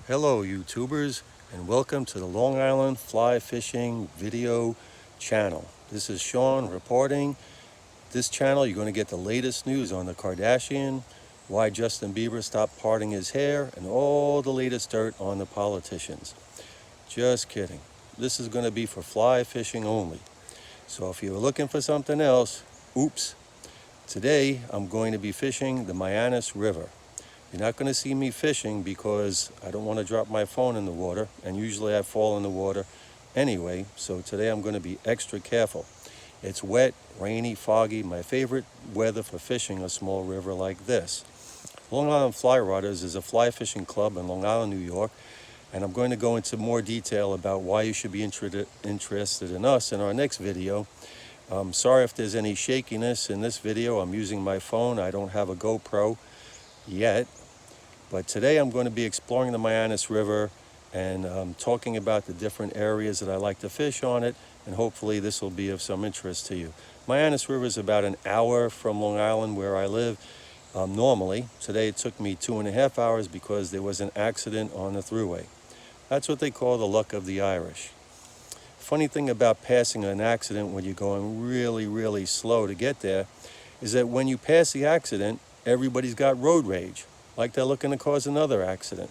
Hello YouTubers, and welcome to the Long Island Fly Fishing video channel. This is Shawn reporting. This channel you're going to get the latest news on the Kardashian, why Justin Bieber stopped parting his hair, and all the latest dirt on the politicians. Just kidding. This is going to be for fly fishing only. So if you're looking for something else, oops. Today I'm going to be fishing the Mianus River. You're not going to see me fishing because I don't want to drop my phone in the water, and usually I fall in the water anyway, so today I'm going to be extra careful. It's wet, rainy, foggy, my favorite weather for fishing a small river like this. Long Island Flyrodders is a fly fishing club in Long Island, New York, and I'm going to go into more detail about why you should be interested in us in our next video. Sorry if there's any shakiness in this video. I'm using my phone. I don't have a GoPro yet. But today I'm going to be exploring the Mianus River and talking about the different areas that I like to fish on it, and hopefully this will be of some interest to you. Mianus River is about an hour from Long Island where I live normally. Today it took me 2.5 hours because there was an accident on the thruway. That's what they call the luck of the Irish. Funny thing about passing an accident when you're going really slow to get there is that when you pass the accident, everybody's got road rage, like they're looking to cause another accident.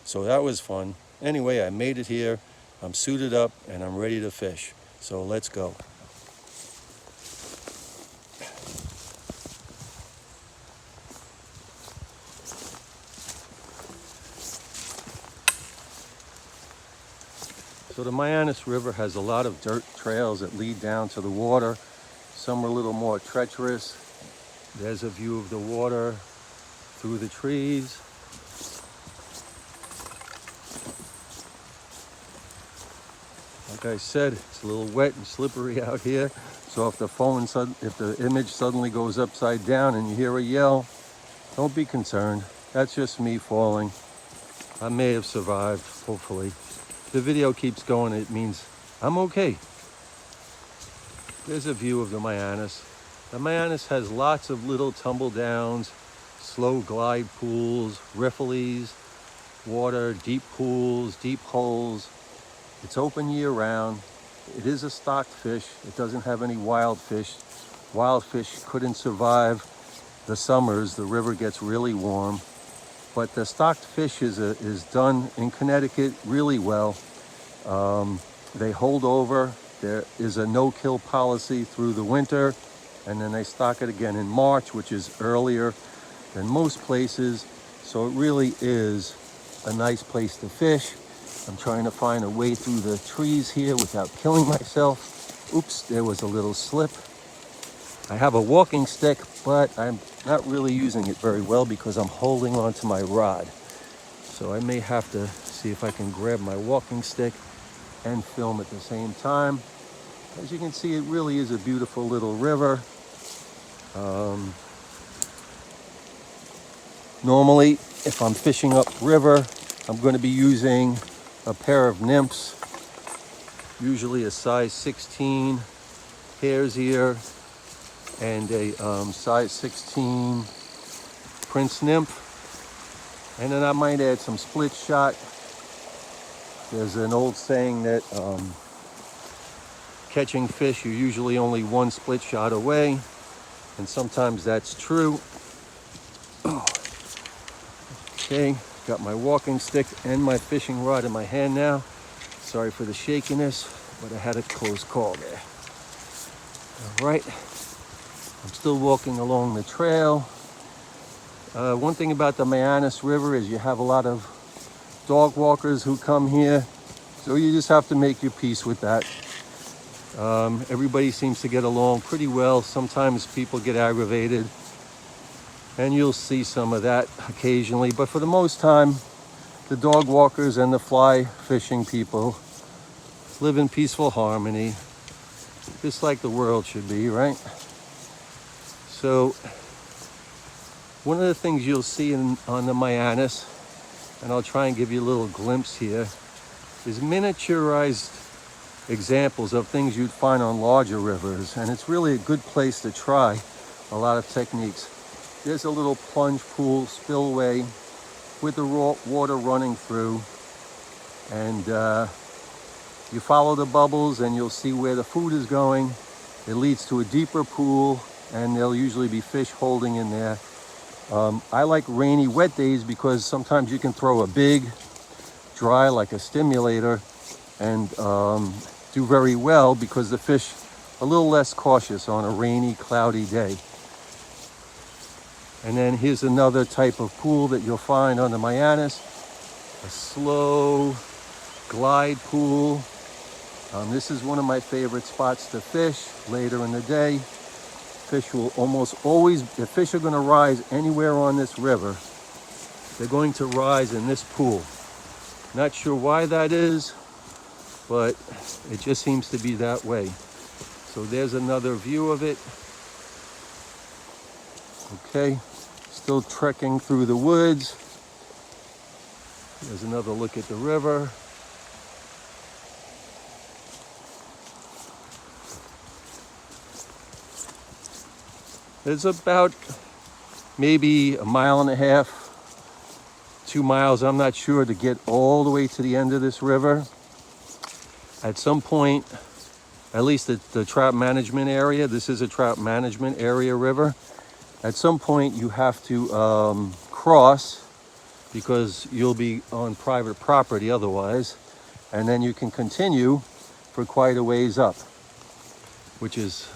So that was fun. Anyway, I made it here. I'm suited up and I'm ready to fish. So let's go. So the Mianus River has a lot of dirt trails that lead down to the water. Some are a little more treacherous. There's a view of the water through the trees. Like I said, it's a little wet and slippery out here. So if the image suddenly goes upside down and you hear a yell, don't be concerned. That's just me falling. I may have survived, hopefully. If the video keeps going, it means I'm okay. There's a view of the Mianus. The Mianus has lots of little tumble downs, slow glide pools, riffles, water, deep pools, deep holes. It's open year round. It is a stocked fish. It doesn't have any wild fish. Wild fish couldn't survive the summers. The river gets really warm. But the stocked fish is done in Connecticut really well. They hold over. There is a no-kill policy through the winter, and then they stock it again in March, which is earlier than most places. So it really is a nice place to fish. I'm trying to find a way through the trees here without killing myself. Oops, there was a little slip. I have a walking stick, but I'm not really using it very well because I'm holding onto my rod. So I may have to see if I can grab my walking stick and film at the same time. As you can see, it really is a beautiful little river. Normally, if I'm fishing upriver, I'm going to be using a pair of nymphs, usually a size 16 hare's ear and a size 16 Prince nymph. And then I might add some split shot. There's an old saying that catching fish, you're usually only one split shot away, and sometimes that's true. Okay, got my walking stick and my fishing rod in my hand now. Sorry for the shakiness, but I had a close call there. All right, I'm still walking along the trail. One thing about the Mianus River is you have a lot of dog walkers who come here, so you just have to make your peace with that. Everybody seems to get along pretty well. Sometimes people get aggravated, and you'll see some of that occasionally. But for the most time, the dog walkers and the fly fishing people live in peaceful harmony, just like the world should be, right? So one of the things you'll see on the Mianus, and I'll try and give you a little glimpse here, is miniaturized examples of things you'd find on larger rivers. And it's really a good place to try a lot of techniques. There's a little plunge pool spillway with the raw water running through. and you follow the bubbles and you'll see where the food is going. It leads to a deeper pool, and there'll usually be fish holding in there. I like rainy, wet days because sometimes you can throw a big, dry, like a stimulator, and do very well because the fish are a little less cautious on a rainy, cloudy day. And then here's another type of pool that you'll find on the Mianus, a slow glide pool. This is one of my favorite spots to fish later in the day. Fish will almost always, if fish are going to rise anywhere on this river, they're going to rise in this pool. Not sure why that is, but it just seems to be that way. So there's another view of it. Okay, still trekking through the woods. There's another look at the river. There's about maybe a mile and a half, 2 miles, I'm not sure, to get all the way to the end of this river. At some point, at least at the trout management area, this is a trout management area river. At some point you have to cross, because you'll be on private property otherwise, and then you can continue for quite a ways up, which is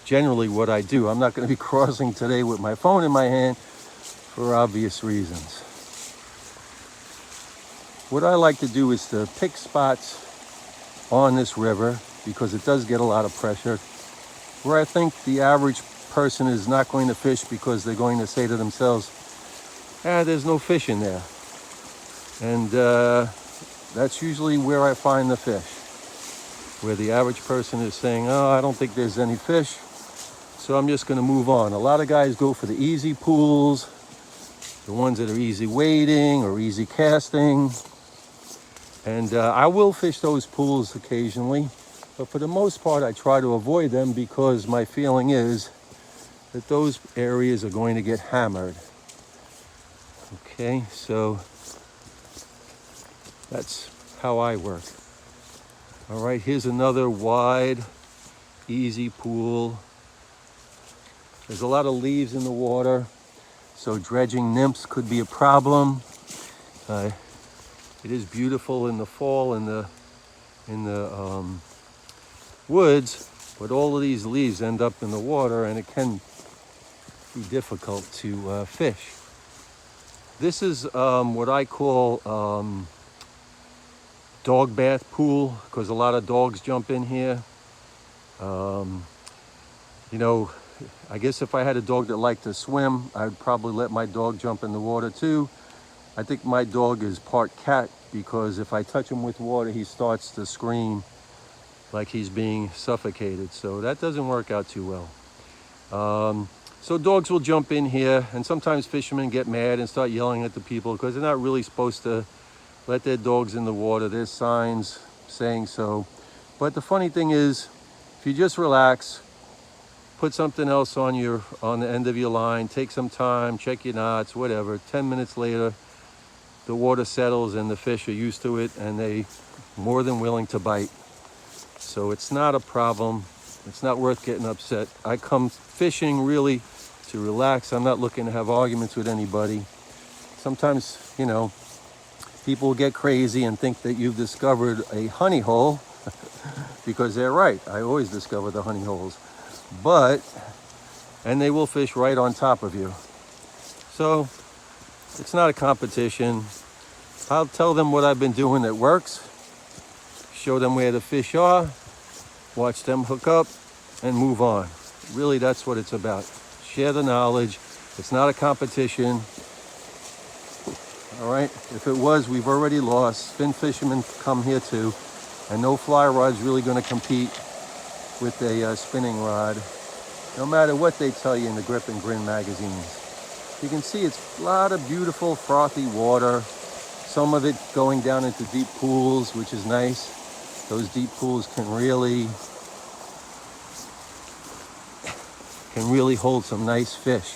generally what I do. I'm not going to be crossing today with my phone in my hand for obvious reasons. What I like to do is to pick spots on this river, because it does get a lot of pressure, where I think the average person is not going to fish because they're going to say to themselves, there's no fish in there. And that's usually where I find the fish, where the average person is saying, I don't think there's any fish, so I'm just going to move on. A lot of guys go for the easy pools, the ones that are easy wading or easy casting. And I will fish those pools occasionally, but for the most part I try to avoid them, because my feeling is that those areas are going to get hammered. Okay, so that's how I work. All right, here's another wide, easy pool. There's a lot of leaves in the water, so dredging nymphs could be a problem. It is beautiful in the fall in the woods, but all of these leaves end up in the water, and it can be difficult to fish. This is what I call dog bath pool, because a lot of dogs jump in here. You know, I guess if I had a dog that liked to swim, I'd probably let my dog jump in the water too. I think my dog is part cat, because if I touch him with water, he starts to scream like he's being suffocated. So that doesn't work out too well. So dogs will jump in here, and sometimes fishermen get mad and start yelling at the people because they're not really supposed to let their dogs in the water. There's signs saying so. But the funny thing is, if you just relax, put something else on the end of your line, take some time, check your knots, whatever. 10 minutes later, the water settles and the fish are used to it, and they more than willing to bite. So it's not a problem. It's not worth getting upset. I come fishing really to relax. I'm not looking to have arguments with anybody. Sometimes, you know, people get crazy and think that you've discovered a honey hole because they're right. I always discover the honey holes. And they will fish right on top of you. So it's not a competition. I'll tell them what I've been doing that works, show them where the fish are, watch them hook up, and move on. Really, that's what it's about. Share the knowledge. It's not a competition. All right, if it was, we've already lost. Spin fishermen come here too, and no fly rod's really going to compete with a spinning rod, no matter what they tell you in the Grip and Grin magazines. You can see it's a lot of beautiful frothy water, some of it going down into deep pools, which is nice. Those deep pools can really hold some nice fish.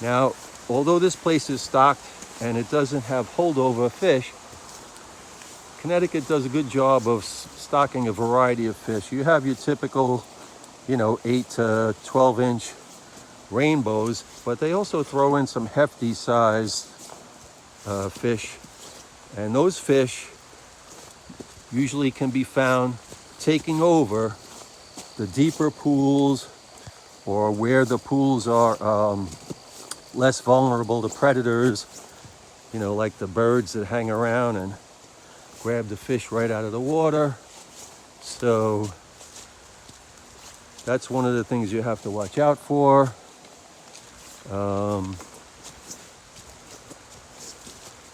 Now, although this place is stocked and it doesn't have holdover fish, Connecticut does a good job of stocking a variety of fish. You have your typical, 8 to 12 inch rainbows, but they also throw in some hefty sized fish. And those fish usually can be found taking over the deeper pools, or where the pools are less vulnerable to predators, like the birds that hang around and grab the fish right out of the water. So that's one of the things you have to watch out for.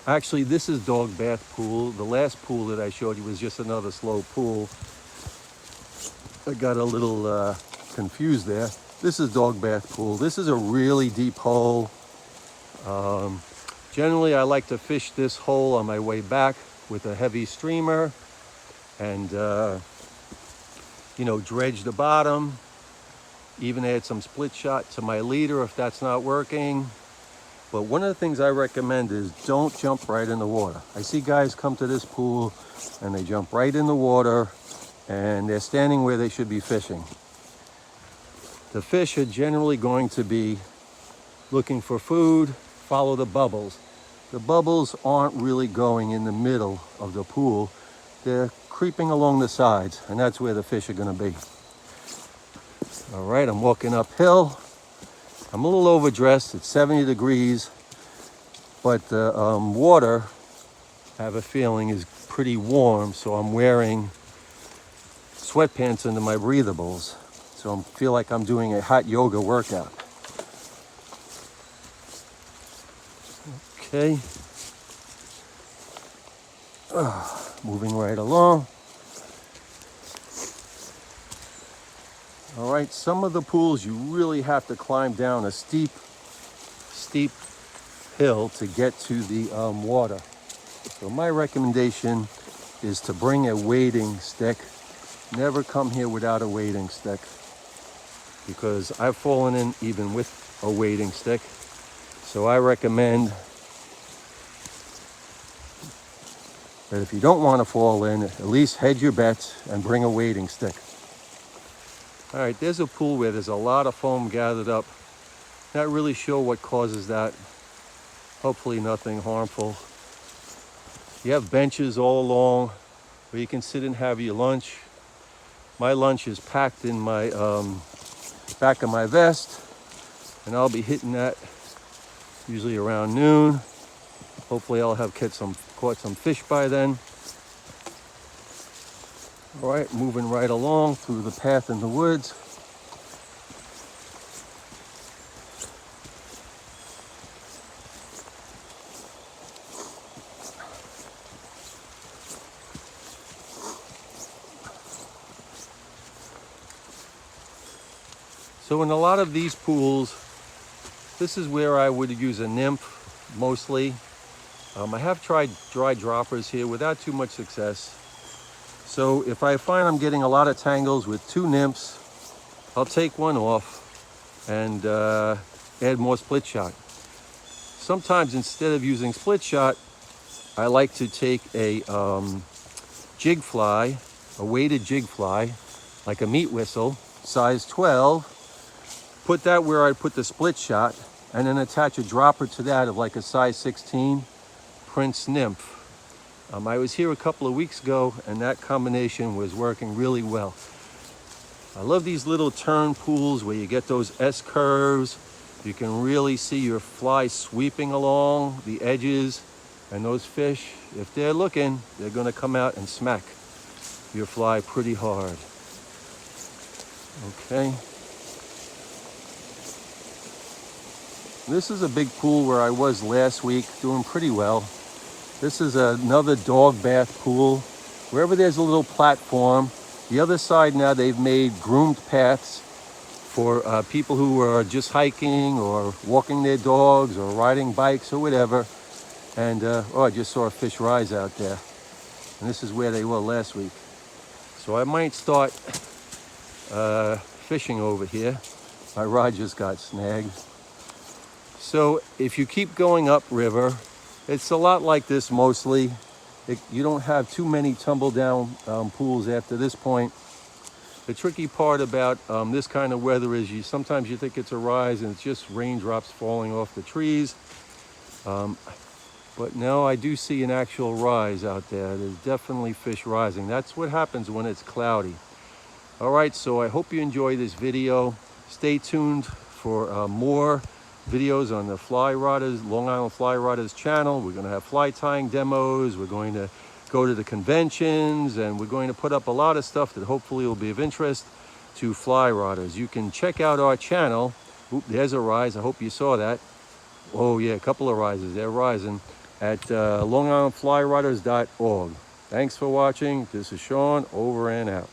Actually, this is dog bath pool. The last pool that I showed you was just another slow pool. I got a little confused there. This is dog bath pool. This is a really deep hole. Generally, I like to fish this hole on my way back with a heavy streamer and, dredge the bottom. Even add some split shot to my leader if that's not working. But one of the things I recommend is don't jump right in the water. I see guys come to this pool and they jump right in the water and they're standing where they should be fishing. The fish are generally going to be looking for food. Follow the bubbles. The bubbles aren't really going in the middle of the pool. They're creeping along the sides, and that's where the fish are going to be. All right, I'm walking uphill. I'm a little overdressed. It's 70 degrees, but the water, I have a feeling, is pretty warm, so I'm wearing sweatpants under my breathables. So I feel like I'm doing a hot yoga workout. Okay. Moving right along. All right, some of the pools you really have to climb down a steep hill to get to the water. So my recommendation is to bring a wading stick. Never come here without a wading stick, because I've fallen in even with a wading stick. So I recommend that if you don't want to fall in, at least hedge your bets and bring a wading stick. All right, there's a pool where there's a lot of foam gathered up. Not really sure what causes that. Hopefully nothing harmful. You have benches all along where you can sit and have your lunch. My lunch is packed in my back of my vest, and I'll be hitting that usually around noon. Hopefully I'll have caught some fish by then. All right, moving right along through the path in the woods. So in a lot of these pools, this is where I would use a nymph mostly. I have tried dry droppers here without too much success. So if I find I'm getting a lot of tangles with two nymphs, I'll take one off and add more split shot. Sometimes instead of using split shot, I like to take a jig fly, a weighted jig fly, like a meat whistle, size 12. Put that where I'd put the split shot, and then attach a dropper to that of like a size 16 Prince nymph. I was here a couple of weeks ago, and that combination was working really well. I love these little turn pools where you get those S-curves. You can really see your fly sweeping along the edges, and those fish, if they're looking, they're going to come out and smack your fly pretty hard. Okay. This is a big pool where I was last week, doing pretty well. This is another dog bath pool. Wherever there's a little platform, the other side now they've made groomed paths for people who are just hiking or walking their dogs or riding bikes or whatever. And I just saw a fish rise out there. And this is where they were last week. So I might start fishing over here. My rod just got snagged. So if you keep going upriver, it's a lot like this mostly. you don't have too many tumble down pools after this point. The tricky part about this kind of weather is sometimes you think it's a rise and it's just raindrops falling off the trees. But no, I do see an actual rise out there. There's definitely fish rising. That's what happens when it's cloudy. All right, so I hope you enjoy this video. Stay tuned for more videos on the Flyrodders, Long Island Flyrodders channel. We're going to have fly tying demos. We're going to go to the conventions, and we're going to put up a lot of stuff that hopefully will be of interest to Flyrodders. You can check out our channel. Oop, there's a rise. I hope you saw that. Oh yeah, a couple of rises. They're rising at longislandflyrodders.org. Thanks for watching. This is Shawn, over and out.